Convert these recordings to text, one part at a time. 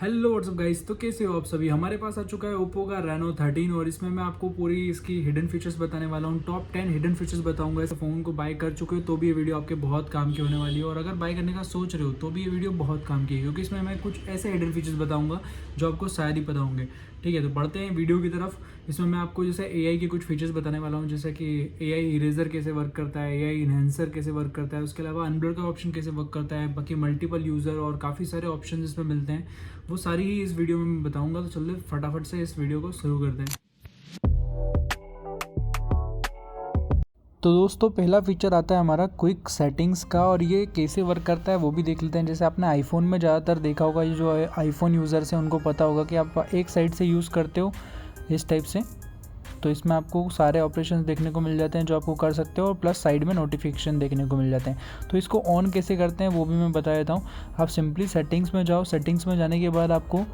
Hello what's up guys. तो कैसे हो आप सभी। हमारे पास आ चुका है ओप्पो का रेनो 13 और इसमें मैं आपको पूरी इसकी हिडन फीचर्स बताने वाला हूँ। टॉप 10 हिडन फीचर्स बताऊंगा। इस फ़ोन को बाय कर चुके हो तो भी ये वीडियो आपके बहुत काम की होने वाली है, और अगर बाय करने का सोच रहे हो तो भी ये वीडियो बहुत काम की है, क्योंकि इसमें मैं कुछ ऐसे हिडन फीचर्स बताऊँगा जो आपको शायद ही पता होंगे। ठीक है, तो बढ़ते हैं वीडियो की तरफ। इसमें मैं आपको जैसे एआई के कुछ फीचर्स बताने वाला हूँ, जैसे कि एआई इरेजर कैसे वर्क करता है, एआई इन्हेंसर कैसे वर्क करता है, उसके अलावा अनब्लर का ऑप्शन कैसे वर्क करता है, बाकी मल्टीपल यूज़र और काफ़ी सारे ऑप्शन इसमें मिलते हैं। वो सारी ही इस वीडियो में मैं बताऊंगा। तो चलिए फटाफट से इस वीडियो को शुरू करते हैं। तो दोस्तों पहला फीचर आता है हमारा क्विक सेटिंग्स का, और ये कैसे वर्क करता है वो भी देख लेते हैं। जैसे आपने आईफोन में ज़्यादातर देखा होगा, ये जो आईफोन यूज़र्स हैं उनको पता होगा कि आप एक साइड से यूज़ करते हो इस टाइप से। तो इसमें आपको सारे ऑपरेशंस देखने को मिल जाते हैं जो आपको कर सकते हो, और प्लस साइड में नोटिफिकेशन देखने को मिल जाते हैं। तो इसको ऑन कैसे करते हैं वो भी मैं बता देता हूँ। आप सिंपली सेटिंग्स में जाओ। सेटिंग्स में जाने के बाद आपको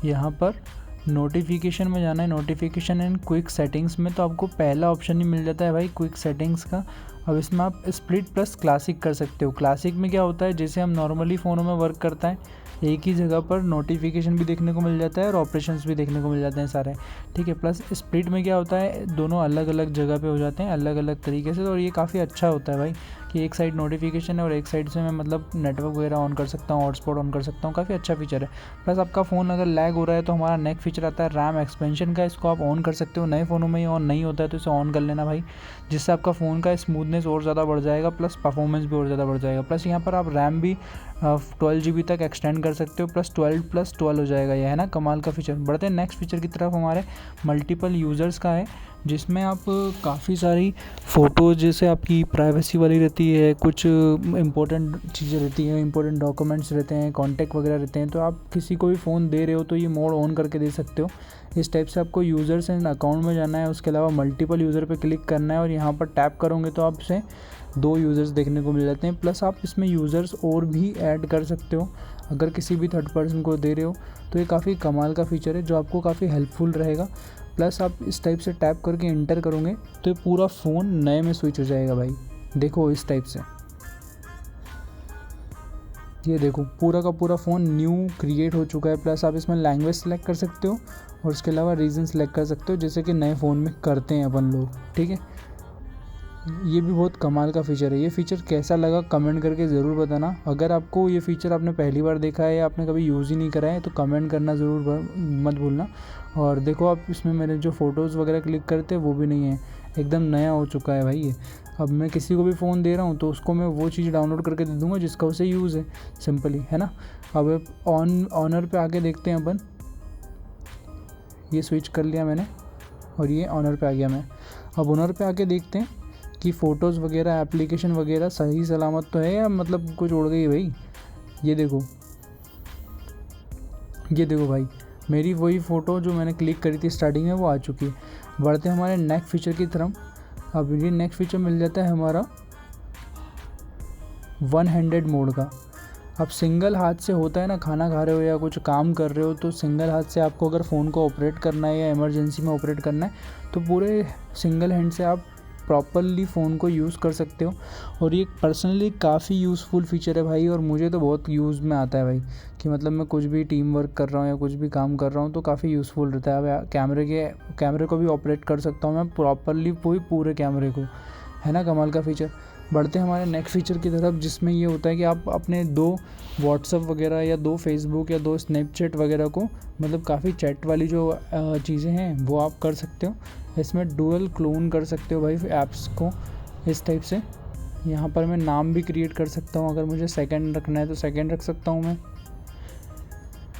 यहाँ पर नोटिफिकेशन में जाना है। नोटिफिकेशन एंड क्विक सेटिंग्स में तो आपको पहला ऑप्शन ही मिल जाता है भाई, क्विक सेटिंग्स का। अब इसमें आप स्प्लिट प्लस क्लासिक कर सकते हो। क्लासिक में क्या होता है, जैसे हम नॉर्मली फ़ोनों में वर्क करता है, एक ही जगह पर नोटिफिकेशन भी देखने को मिल जाता है और ऑपरेशंस भी देखने को मिल जाते हैं सारे। ठीक है, प्लस स्प्लिट में क्या होता है, दोनों अलग अलग जगह पे हो जाते हैं अलग अलग तरीके से। और ये काफ़ी अच्छा होता है भाई कि एक साइड नोटिफिकेशन है और एक साइड से मैं मतलब नेटवर्क वगैरह ऑन कर सकता हूँ, हॉटस्पॉट ऑन कर सकता हूँ। काफ़ी अच्छा फीचर है। प्लस आपका फ़ोन अगर लैग हो रहा है तो हमारा नेक्स्ट फीचर आता है रैम एक्सपेंशन का। इसको आप ऑन कर सकते हो। नए फ़ोनों में ही ऑन नहीं होता है तो इसे ऑन कर लेना भाई, जिससे आपका फ़ोन का स्मूथनेस और ज़्यादा बढ़ जाएगा, प्लस परफॉर्मेंस भी और ज़्यादा बढ़ जाएगा। प्लस यहाँ पर आप रैम भी 12 GB तक एक्सटेंड कर सकते हो, प्लस 12+12 हो जाएगा। यह है ना कमाल का फीचर। बढ़ते हैं नेक्स्ट फीचर की तरफ। हमारे मल्टीपल यूज़र्स का है, जिसमें आप काफ़ी सारी फ़ोटोज़ जैसे आपकी प्राइवेसी वाली रहती है, कुछ इंपॉर्टेंट चीज़ें रहती हैं, इंपॉर्टेंट डॉक्यूमेंट्स रहते हैं, कॉन्टैक्ट वगैरह रहते हैं, तो आप किसी को भी फ़ोन दे रहे हो तो ये मोड ऑन करके दे सकते हो। इस टाइप से आपको यूज़र्स एंड अकाउंट में जाना है, उसके अलावा मल्टीपल यूज़र पे क्लिक करना है, और यहाँ पर टैप करोगे तो आपसे 2 यूज़र्स देखने को मिल जाते हैं। प्लस आप इसमें यूज़र्स और भी ऐड कर सकते हो अगर किसी भी थर्ड पर्सन को दे रहे हो। तो ये काफ़ी कमाल का फीचर है जो आपको काफ़ी हेल्पफुल रहेगा। प्लस आप इस टाइप से टैप करके इंटर करोगे तो ये पूरा फ़ोन नए में स्विच हो जाएगा भाई। देखो इस टाइप से, ये देखो पूरा का पूरा फ़ोन न्यू क्रिएट हो चुका है। प्लस आप इसमें लैंग्वेज सेलेक्ट कर सकते हो और उसके अलावा रीजन सेलेक्ट कर सकते हो, जैसे कि नए फ़ोन में करते हैं अपन लोग। ठीक है, ये भी बहुत कमाल का फ़ीचर है। ये फ़ीचर कैसा लगा कमेंट करके ज़रूर बताना। अगर आपको ये फ़ीचर आपने पहली बार देखा है या आपने कभी यूज़ ही नहीं करा है तो कमेंट करना ज़रूर मत भूलना। और देखो आप इसमें मैंने जो फ़ोटोज़ वगैरह क्लिक करते हैं वो भी नहीं है, एकदम नया हो चुका है भाई ये। अब मैं किसी को भी फ़ोन दे रहा हूँ तो उसको मैं वो चीज़ डाउनलोड करके दे दूँगा जिसका उसे यूज़ है, सिंपली, है ना। अब ऑनर पे आके देखते हैं अपन। ये स्विच कर लिया मैंने और ये ऑनर पे आ गया मैं। अब ऑनर पे आके देखते हैं कि फ़ोटोज़ वगैरह एप्लीकेशन वगैरह सही सलामत तो है या मतलब कुछ उड़ गई भाई। ये देखो, ये देखो भाई, मेरी वही फ़ोटो जो मैंने क्लिक करी थी स्टार्टिंग में वो आ चुकी है। बढ़ते हैं हमारे नेक्स्ट फीचर की तरफ। अब ये नेक्स्ट फीचर मिल जाता है हमारा वन हैंडेड मोड का। अब सिंगल हाथ से होता है ना, खाना खा रहे हो या कुछ काम कर रहे हो तो सिंगल हाथ से आपको अगर फ़ोन को ऑपरेट करना है या इमरजेंसी में ऑपरेट करना है तो पूरे सिंगल हैंड से आप प्रॉपरली फ़ोन को यूज़ कर सकते हो। और ये पर्सनली काफ़ी यूज़फुल फीचर है भाई, और मुझे तो बहुत यूज़ में आता है भाई कि मतलब मैं कुछ भी टीम वर्क कर रहा हूँ या कुछ भी काम कर रहा हूँ तो काफ़ी यूज़फुल रहता है। अब कैमरे को भी ऑपरेट कर सकता हूँ मैं प्रॉपरली, पूरे कैमरे को, है ना कमाल का फीचर। बढ़ते हैं हमारे नेक्स्ट फीचर की तरफ, जिसमें ये होता है कि आप अपने 2 व्हाट्सअप वगैरह या 2 फेसबुक या 2 स्नैपचैट वगैरह को, मतलब काफ़ी चैट वाली जो चीज़ें हैं वो आप कर सकते हो। इसमें डुअल क्लोन कर सकते हो भाई ऐप्स को इस टाइप से। यहाँ पर मैं नाम भी क्रिएट कर सकता हूँ, अगर मुझे सेकंड रखना है तो सेकंड रख सकता हूँ मैं।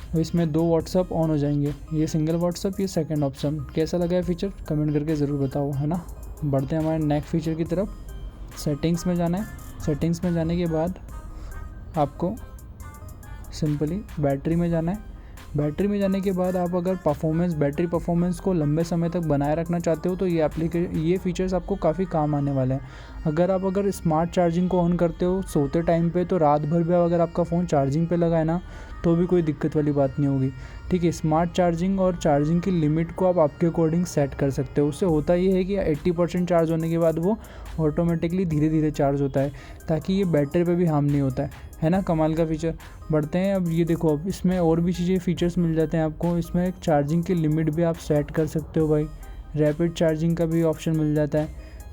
और इसमें 2 व्हाट्सअप ऑन हो जाएंगे, ये सिंगल व्हाट्सअप, ये सेकंड ऑप्शन। कैसा लगा है फीचर कमेंट करके ज़रूर बताओ, है ना। बढ़ते हैं हमारे नेक्स्ट फीचर की तरफ। सेटिंग्स में जाना है। सेटिंग्स में जाने के बाद आपको सिंपली बैटरी में जाना है। बैटरी में जाने के बाद आप अगर बैटरी परफॉर्मेंस को लंबे समय तक बनाए रखना चाहते हो तो ये फीचर्स आपको काफ़ी काम आने वाले हैं। अगर स्मार्ट चार्जिंग को ऑन करते हो सोते टाइम पे तो रात भर भी अगर आपका फ़ोन चार्जिंग पे लगा है ना तो भी कोई दिक्कत वाली बात नहीं होगी। ठीक है, स्मार्ट चार्जिंग और चार्जिंग की लिमिट को आप आपके अकॉर्डिंग सेट कर सकते हो। उससे होता ये है कि 80% चार्ज होने के बाद वो ऑटोमेटिकली धीरे धीरे चार्ज होता है, ताकि ये बैटरी पे भी हार्म नहीं होता है ना कमाल का फीचर। बढ़ते हैं अब, ये देखो अब इसमें और भी चीज़ें फीचर्स मिल जाते हैं आपको। इसमें एक चार्जिंग की लिमिट भी आप सेट कर सकते हो भाई, रैपिड चार्जिंग का भी ऑप्शन मिल जाता है,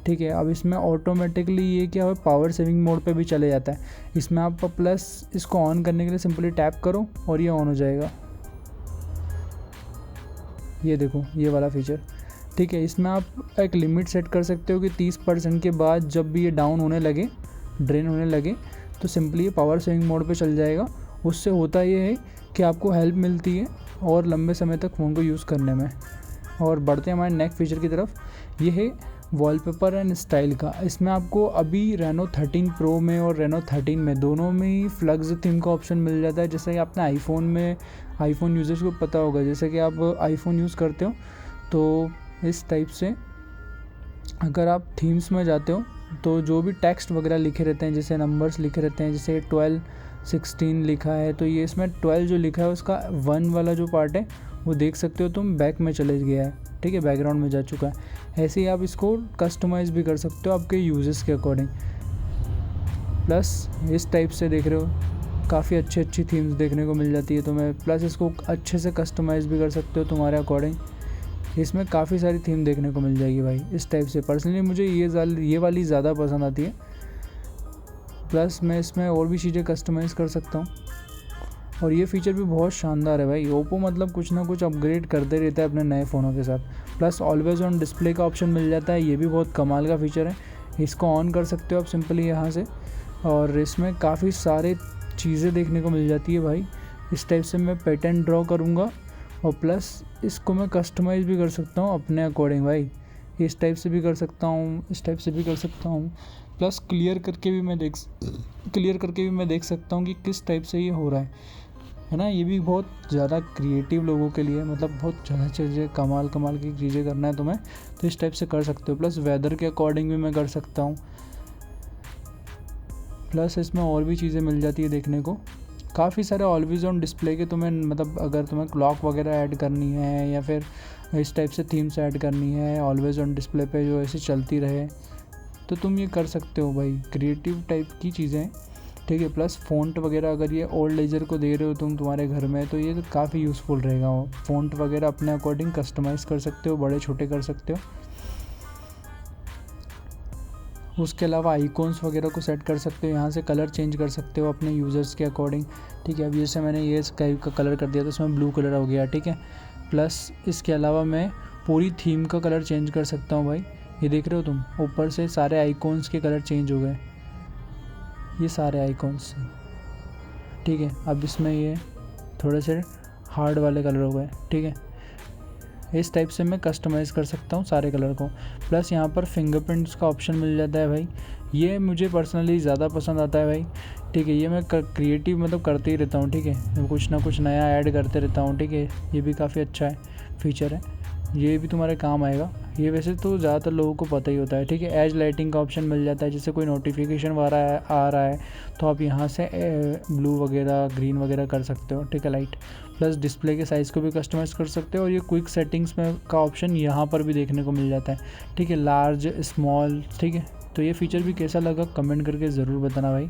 ठीक है। अब इसमें ऑटोमेटिकली ये क्या है, पावर सेविंग मोड पे भी चले जाता है इसमें आप। प्लस इसको ऑन करने के लिए सिंपली टैप करो और ये ऑन हो जाएगा, ये देखो ये वाला फीचर, ठीक है। इसमें आप एक लिमिट सेट कर सकते हो कि 30% के बाद जब भी ये डाउन होने लगे, ड्रेन होने लगे, तो सिंपली ये पावर सेविंग मोड पे चल जाएगा। उससे होता ये है कि आपको हेल्प मिलती है और लंबे समय तक फ़ोन को यूज़ करने में। और बढ़ते हैं हमारे नेक्स्ट फीचर की तरफ, ये है वॉलपेपर एंड स्टाइल का। इसमें आपको अभी रेनो 13 प्रो में और रेनो 13 में दोनों में ही फ्लक्स थीम का ऑप्शन मिल जाता है। जैसे कि आपने आईफोन यूज़र्स को पता होगा, जैसे कि आप आईफोन यूज़ करते हो तो इस टाइप से अगर आप थीम्स में जाते हो तो जो भी टेक्स्ट वगैरह लिखे रहते हैं, जैसे नंबर्स लिखे रहते हैं, जैसे 12 16 लिखा है, तो ये इसमें 12 जो लिखा है उसका 1 वाला जो पार्ट है वो देख सकते हो तुम, बैक में चले गया है, ठीक है, बैकग्राउंड में जा चुका है। ऐसे ही आप इसको कस्टमाइज़ भी कर सकते हो आपके यूजेस के अकॉर्डिंग। प्लस इस टाइप से देख रहे हो काफ़ी अच्छी थीम्स देखने को मिल जाती है तुम्हें। प्लस इसको अच्छे से कस्टमाइज़ भी कर सकते हो तुम्हारे अकॉर्डिंग। इसमें काफ़ी सारी थीम देखने को मिल जाएगी भाई इस टाइप से। पर्सनली मुझे ये वाली ज़्यादा पसंद आती है। प्लस मैं इसमें और भी चीज़ें कस्टमाइज़ कर सकता हूँ और ये फीचर भी बहुत शानदार है भाई। ओप्पो मतलब कुछ ना कुछ अपग्रेड करते रहता है अपने नए फ़ोनों के साथ। प्लस ऑलवेज ऑन डिस्प्ले का ऑप्शन मिल जाता है, ये भी बहुत कमाल का फीचर है। इसको ऑन कर सकते हो आप सिंपली यहाँ से, और इसमें काफ़ी सारे चीज़ें देखने को मिल जाती है भाई। इस टाइप से मैं पैटर्न ड्रॉ करूँगा और प्लस इसको मैं कस्टमाइज़ भी कर सकता हूँ अपने अकॉर्डिंग भाई। इस टाइप से भी कर सकता हूँ, इस टाइप से भी कर सकता हूँ। प्लस क्लियर करके भी मैं देख सकता हूँ कि किस टाइप से ये हो रहा है ना। ये भी बहुत ज़्यादा क्रिएटिव लोगों के लिए, मतलब बहुत ज़्यादा चीज़ें कमाल की चीज़ें करना है तुम्हें तो इस टाइप से कर सकते हो। प्लस वेदर के अकॉर्डिंग भी मैं कर सकता हूँ। प्लस इसमें और भी चीज़ें मिल जाती है देखने को, काफ़ी सारे ऑलवेज ऑन डिस्प्ले के तुम्हें, मतलब अगर तुम्हें क्लॉक वगैरह ऐड करनी है या फिर इस टाइप से थीम्स ऐड करनी है ऑलवेज ऑन डिस्प्ले पे जो ऐसे चलती रहे, तो तुम ये कर सकते हो भाई। क्रिएटिव टाइप की चीज़ें, ठीक है। प्लस फ़ॉन्ट वगैरह अगर ये ओल्ड लेजर को दे रहे हो तुम तुम्हारे घर में, तो ये तो काफ़ी यूज़फुल रहेगा। फ़ॉन्ट वगैरह अपने अकॉर्डिंग कस्टमाइज़ कर सकते हो, बड़े छोटे कर सकते हो। उसके अलावा आइकॉन्स वगैरह को सेट कर सकते हो, यहाँ से कलर चेंज कर सकते हो अपने यूज़र्स के अकॉर्डिंग, ठीक है। अब जैसे मैंने ये स्काई का कलर कर दिया तो इसमें ब्लू कलर हो गया, ठीक है। प्लस इसके अलावा मैं पूरी थीम का कलर चेंज कर सकता हूँ भाई। ये देख रहे हो तुम, ऊपर से सारे आइकॉन्स के कलर चेंज हो गए, ये सारे आइकॉन्स, ठीक है। अब इसमें ये थोड़े से हार्ड वाले कलर हो गए, ठीक है। इस टाइप से मैं कस्टमाइज़ कर सकता हूँ सारे कलर को। प्लस यहाँ पर फिंगरप्रिंट्स का ऑप्शन मिल जाता है भाई, ये मुझे पर्सनली ज़्यादा पसंद आता है भाई, ठीक है। ये मैं क्रिएटिव मतलब करते ही रहता हूँ, ठीक है, कुछ ना कुछ नया ऐड करते रहता हूँ, ठीक है। ये भी काफ़ी अच्छा है फीचर है, ये भी तुम्हारे काम आएगा। ये वैसे तो ज़्यादातर लोगों को पता ही होता है, ठीक है। एज लाइटिंग का ऑप्शन मिल जाता है, जैसे कोई नोटिफिकेशन आ रहा है तो आप यहाँ से ब्लू वगैरह ग्रीन वगैरह कर सकते हो, ठीक है, लाइट। प्लस डिस्प्ले के साइज़ को भी कस्टमाइज़ कर सकते हो और ये क्विक सेटिंग्स में का ऑप्शन यहाँ पर भी देखने को मिल जाता है, ठीक है, लार्ज स्मॉल, ठीक है। तो ये फीचर भी कैसा लगा कमेंट करके ज़रूर बताना भाई।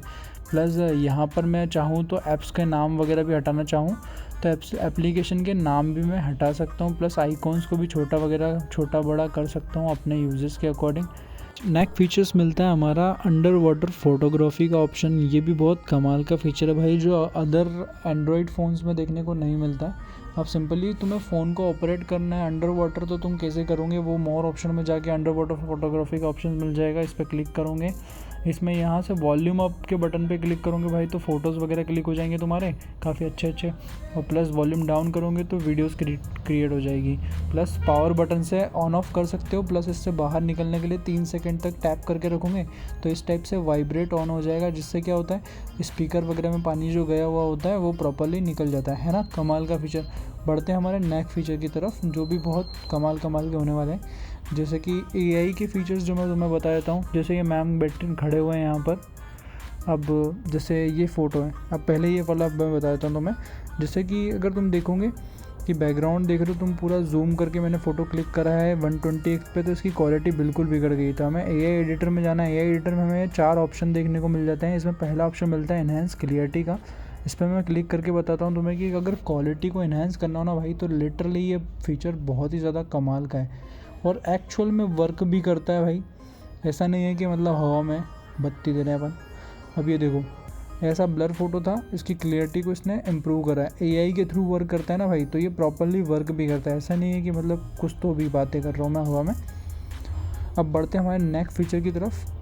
प्लस यहाँ पर मैं चाहूँ तो ऐप्स के नाम वगैरह भी हटाना चाहूँ तो एप्लीकेशन के नाम भी मैं हटा सकता हूँ। प्लस आइकॉन्स को भी छोटा बड़ा कर सकता हूँ अपने यूजेस के अकॉर्डिंग। नेक्स्ट फीचर्स मिलता है हमारा अंडर वाटर फोटोग्राफी का ऑप्शन। ये भी बहुत कमाल का फीचर है भाई, जो अदर एंड्रॉयड फ़ोन्स में देखने को नहीं मिलता है। अब सिंपली तुम्हें फ़ोन को ऑपरेट करना है अंडर वाटर, तो तुम कैसे करोगे, वो मोर ऑप्शन में जाके अंडर वाटर फोटोग्राफी का ऑप्शन मिल जाएगा, इस पर क्लिक करोगे। इसमें यहाँ से वॉल्यूम अप के बटन पे क्लिक करोगे भाई तो फ़ोटोज़ वगैरह क्लिक हो जाएंगे तुम्हारे काफ़ी अच्छे। और प्लस वॉल्यूम डाउन करोगे तो वीडियोस क्रिएट हो जाएगी। प्लस पावर बटन से ऑन ऑफ कर सकते हो। प्लस इससे बाहर निकलने के लिए 3 सेकंड तक टैप करके रखोगे तो इस टाइप से वाइब्रेट ऑन हो जाएगा, जिससे क्या होता है स्पीकर वगैरह में पानी जो गया हुआ होता है वो प्रॉपरली निकल जाता है ना। कमाल का फीचर। बढ़ते हैं हमारे नेक्स्ट फीचर की तरफ, जो भी बहुत कमाल के होने वाले हैं। जैसे कि AI के फीचर्स जो मैं तुम्हें बता देता हूँ। जैसे ये मैम बैठे खड़े हुए हैं यहाँ पर, अब जैसे ये फ़ोटो है, अब पहले ये वाला मैं बता देता हूँ तुम्हें। जैसे कि अगर तुम देखोगे इसकी बैकग्राउंड देख रहे हो तुम, पूरा जूम करके मैंने फ़ोटो क्लिक करा है 120x पे, तो इसकी क्वालिटी बिल्कुल बिगड़ गई। तो हमें AI एडिटर में जाना है। AI एडिटर में हमें 4 ऑप्शन देखने को मिल जाते हैं। इसमें पहला ऑप्शन मिलता है इन्हेंस क्लियरिटी का। इस पर मैं क्लिक करके बताता हूँ तुम्हें कि अगर क्वालिटी को इन्हेंस करना हो ना भाई, तो लिटरली ये फीचर बहुत ही ज़्यादा कमाल का है और एक्चुअल में वर्क भी करता है भाई। ऐसा नहीं है कि मतलब हवा में बत्ती दे रहे हैं अपन। अब ये देखो, ऐसा ब्लर फोटो था, इसकी क्लियरिटी को इसने इम्प्रूव करा है। AI के थ्रू वर्क करता है ना भाई, तो ये प्रॉपरली वर्क भी करता है। ऐसा नहीं है कि मतलब कुछ तो भी बातें कर रहा हूँ मैं हवा में। अब बढ़ते हैं हमारे नेक्स्ट फीचर की तरफ।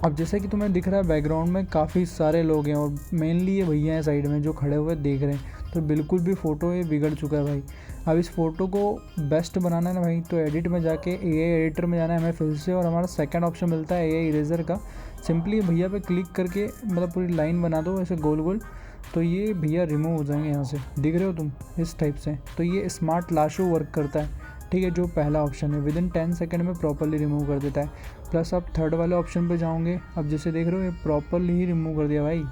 अब जैसे कि तुम्हें दिख रहा है बैकग्राउंड में काफ़ी सारे लोग हैं और मेनली ये भैया हैं साइड में जो खड़े हुए देख रहे हैं, तो बिल्कुल भी फ़ोटो ये बिगड़ चुका है भाई। अब इस फ़ोटो को बेस्ट बनाना है ना भाई, तो एडिट में जाके AI एडिटर में जाना है हमें फिर से, और हमारा सेकंड ऑप्शन मिलता है AI इरेज़र का। सिंपली भैया पे क्लिक करके मतलब पूरी लाइन बना दो ऐसे गोल गोल, तो ये भैया रिमूव हो जाएंगे यहाँ से। दिख रहे हो तुम इस टाइप से। तो ये स्मार्ट लाशो वर्क करता है, ठीक है, जो पहला ऑप्शन है विदिन 10 सेकंड में प्रॉपरली रिमूव कर देता है। प्लस आप थर्ड वाले ऑप्शन पे जाओगे, अब जैसे देख रहे हो ये प्रॉपरली ही रिमूव कर दिया भाई।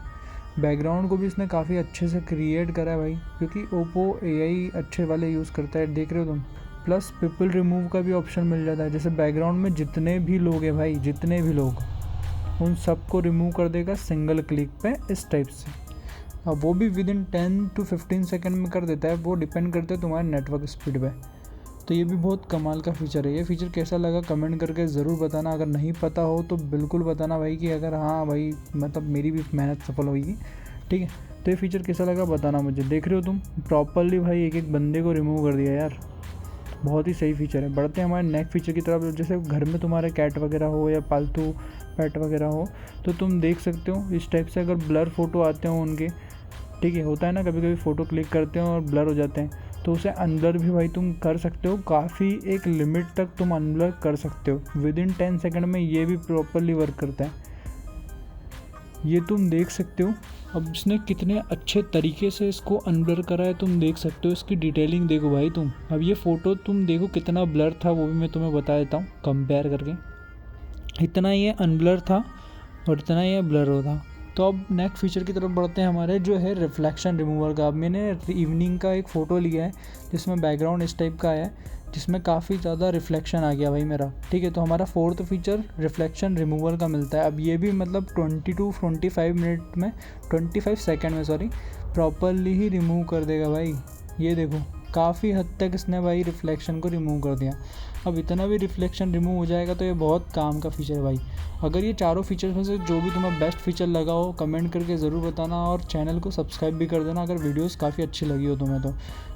बैकग्राउंड को भी इसने काफ़ी अच्छे से क्रिएट करा है भाई, क्योंकि ओप्पो AI अच्छे वाले यूज़ करता है, देख रहे हो तुम। प्लस पीपल रिमूव का भी ऑप्शन मिल जाता है, जैसे बैकग्राउंड में जितने भी लोग हैं भाई, जितने भी लोग, उन सबको रिमूव कर देगा सिंगल क्लिक पे इस टाइप से। अब वो भी विदिन 10 to 15 सेकंड में कर देता है, वो डिपेंड करता है तुम्हारे नेटवर्क स्पीड पे। तो ये भी बहुत कमाल का फ़ीचर है। ये फ़ीचर कैसा लगा कमेंट करके ज़रूर बताना। अगर नहीं पता हो तो बिल्कुल बताना भाई, कि अगर हाँ भाई मतलब मेरी भी मेहनत सफल होगी, ठीक है। तो ये फ़ीचर कैसा लगा बताना मुझे। देख रहे हो तुम प्रॉपरली भाई एक एक बंदे को रिमूव कर दिया यार, बहुत ही सही फीचर है। बढ़ते हैं हमारे नेक्स्ट फीचर की तरफ। जैसे घर में तुम्हारे कैट वगैरह हो या पालतू पेट वगैरह हो, तो तुम देख सकते हो इस टाइप से अगर ब्लर फ़ोटो आते हो उनके, ठीक है, होता है ना कभी कभी फ़ोटो क्लिक करते हो और ब्लर हो जाते हैं, तो उसे अनब्लर भी भाई तुम कर सकते हो। काफ़ी एक लिमिट तक तुम अनब्लर कर सकते हो, विदिन 10 सेकंड में ये भी प्रॉपरली वर्क करता है। ये तुम देख सकते हो। अब इसने कितने अच्छे तरीके से इसको अनब्लर करा है, तुम देख सकते हो। इसकी डिटेलिंग देखो भाई तुम। अब ये फ़ोटो तुम देखो कितना ब्लर था, वो भी मैं तुम्हें बता देता हूँ कंपेयर करके। इतना ये अनब्लर था और इतना ये ब्लर हो था। तो अब नेक्स्ट फीचर की तरफ बढ़ते हैं हमारे, जो है रिफ्लेक्शन रिमूवर का। अब मैंने इवनिंग का एक फ़ोटो लिया है जिसमें बैकग्राउंड इस टाइप का है, जिसमें काफ़ी ज़्यादा रिफ्लेक्शन आ गया भाई मेरा, ठीक है। तो हमारा फोर्थ फीचर रिफ्लेक्शन रिमूवर का मिलता है। अब ये भी मतलब 20 to 25 मिनट में, 25 सेकेंड में सॉरी, प्रॉपरली ही रिमूव कर देगा भाई। ये देखो काफ़ी हद तक इसने भाई रिफ्लेक्शन को रिमूव कर दिया। अब इतना भी रिफ्लेक्शन रिमूव हो जाएगा तो ये बहुत काम का फ़ीचर है भाई। अगर ये चारों फीचर्स में से जो भी तुम्हें बेस्ट फीचर लगा हो कमेंट करके ज़रूर बताना, और चैनल को सब्सक्राइब भी कर देना अगर वीडियोस काफ़ी अच्छी लगी हो तुम्हें तो,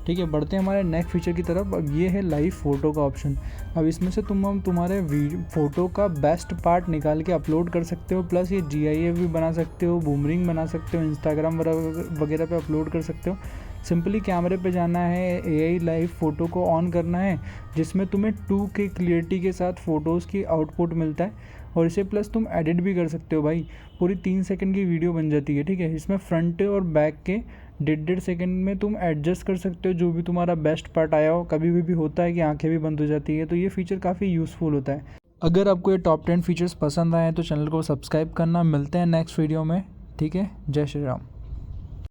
ठीक है। बढ़ते हैं हमारे नेक्स्ट फीचर की तरफ। अब ये है लाइव फ़ोटो का ऑप्शन। अब इसमें से तुम तुम्हारे फ़ोटो का बेस्ट पार्ट निकाल के अपलोड कर सकते हो। प्लस ये GIF भी बना सकते हो, बूमरिंग बना सकते हो, इंस्टाग्राम वगैरह पे अपलोड कर सकते हो। सिंपली कैमरे पे जाना है, AI लाइव फ़ोटो को ऑन करना है, जिसमें तुम्हें 2K क्लियरिटी के साथ फ़ोटोज़ की आउटपुट मिलता है, और इसे प्लस तुम एडिट भी कर सकते हो भाई। पूरी 3 सेकंड की वीडियो बन जाती है, ठीक है। इसमें फ्रंट और बैक के 1.5 सेकंड में तुम एडजस्ट कर सकते हो जो भी तुम्हारा बेस्ट पार्ट आया हो। कभी भी होता है कि आंखें भी बंद हो जाती है, तो ये फीचर काफ़ी यूज़फुल होता है। अगर आपको ये टॉप 10 फीचर्स पसंद आए तो चैनल को सब्सक्राइब करना। मिलते हैं नेक्स्ट वीडियो में, ठीक है। जय श्री राम।